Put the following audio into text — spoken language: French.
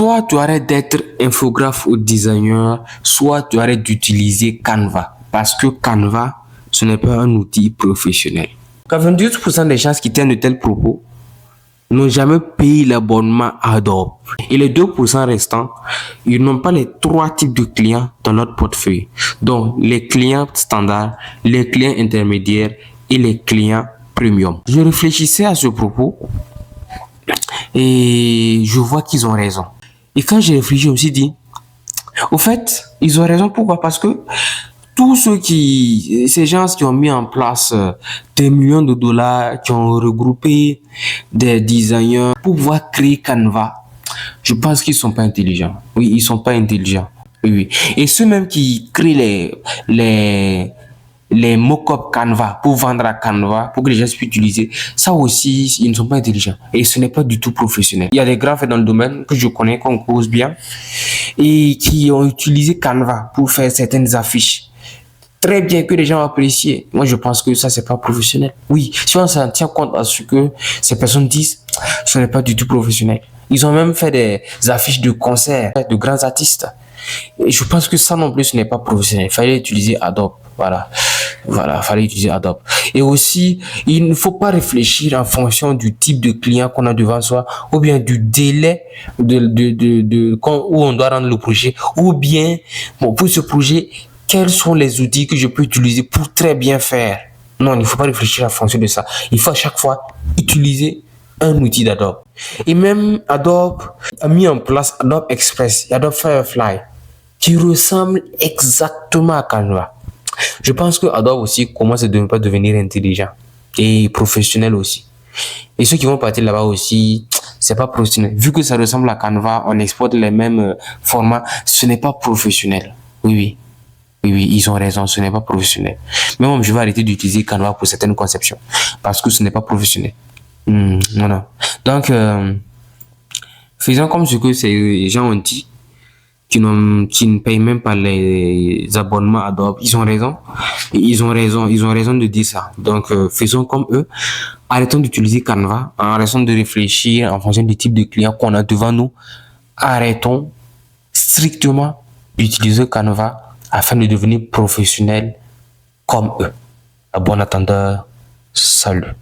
soit tu arrêtes d'être infographe ou designer, soit tu arrêtes d'utiliser Canva. Parce que Canva, ce n'est pas un outil professionnel. 92% des gens qui tiennent de tels propos n'ont jamais payé l'abonnement Adobe. Et les 2% restants, ils n'ont pas les 3 types de clients dans notre portefeuille. Donc, les clients standards, les clients intermédiaires et les clients premium. Je réfléchissais à ce propos et je vois qu'ils ont raison. Et quand j'ai réfléchi, je me suis dit, au fait, ils ont raison. Pourquoi? Parce que tous ces gens qui ont mis en place des millions de dollars, qui ont regroupé des designers pour pouvoir créer Canva, je pense qu'ils sont pas intelligents. Oui, ils sont pas intelligents. Oui. Et ceux même qui créent les mock-up Canva pour vendre à Canva, pour que les gens puissent utiliser, ça aussi, ils ne sont pas intelligents. Et ce n'est pas du tout professionnel. Il y a des grands faits dans le domaine que je connais, qu'on cause bien, et qui ont utilisé Canva pour faire certaines affiches. Très bien, que les gens apprécient. Moi, je pense que ça, c'est pas professionnel. Oui, si on s'en tient compte à ce que ces personnes disent, ce n'est pas du tout professionnel. Ils ont même fait des affiches de concerts de grands artistes. Et je pense que ça non plus, ce n'est pas professionnel. Il fallait utiliser Adobe. Voilà, fallait utiliser Adobe. Et aussi, il ne faut pas réfléchir en fonction du type de client qu'on a devant soi, ou bien du délai où on doit rendre le projet, ou bien, bon, pour ce projet, quels sont les outils que je peux utiliser pour très bien faire. Non, il ne faut pas réfléchir en fonction de ça. Il faut à chaque fois utiliser un outil d'Adobe. Et même Adobe a mis en place Adobe Express et Adobe Firefly qui ressemblent exactement à Canva. Je pense que Adobe aussi commence à pas devenir intelligent et professionnel aussi. Et ceux qui vont partir là-bas aussi, c'est pas professionnel. Vu que ça ressemble à Canva, on exporte les mêmes formats, ce n'est pas professionnel. Oui, ils ont raison, ce n'est pas professionnel. Mais moi, je vais arrêter d'utiliser Canva pour certaines conceptions parce que ce n'est pas professionnel. Voilà. Donc, faisons comme ce que ces gens ont dit, qui ne payent même pas les abonnements Adobe. Ils ont raison. Ils ont raison de dire ça. Donc, faisons comme eux. Arrêtons d'utiliser Canva. Arrêtons de réfléchir en fonction du type de client qu'on a devant nous. Arrêtons strictement d'utiliser Canva afin de devenir professionnel comme eux. À bon entendeur, salut.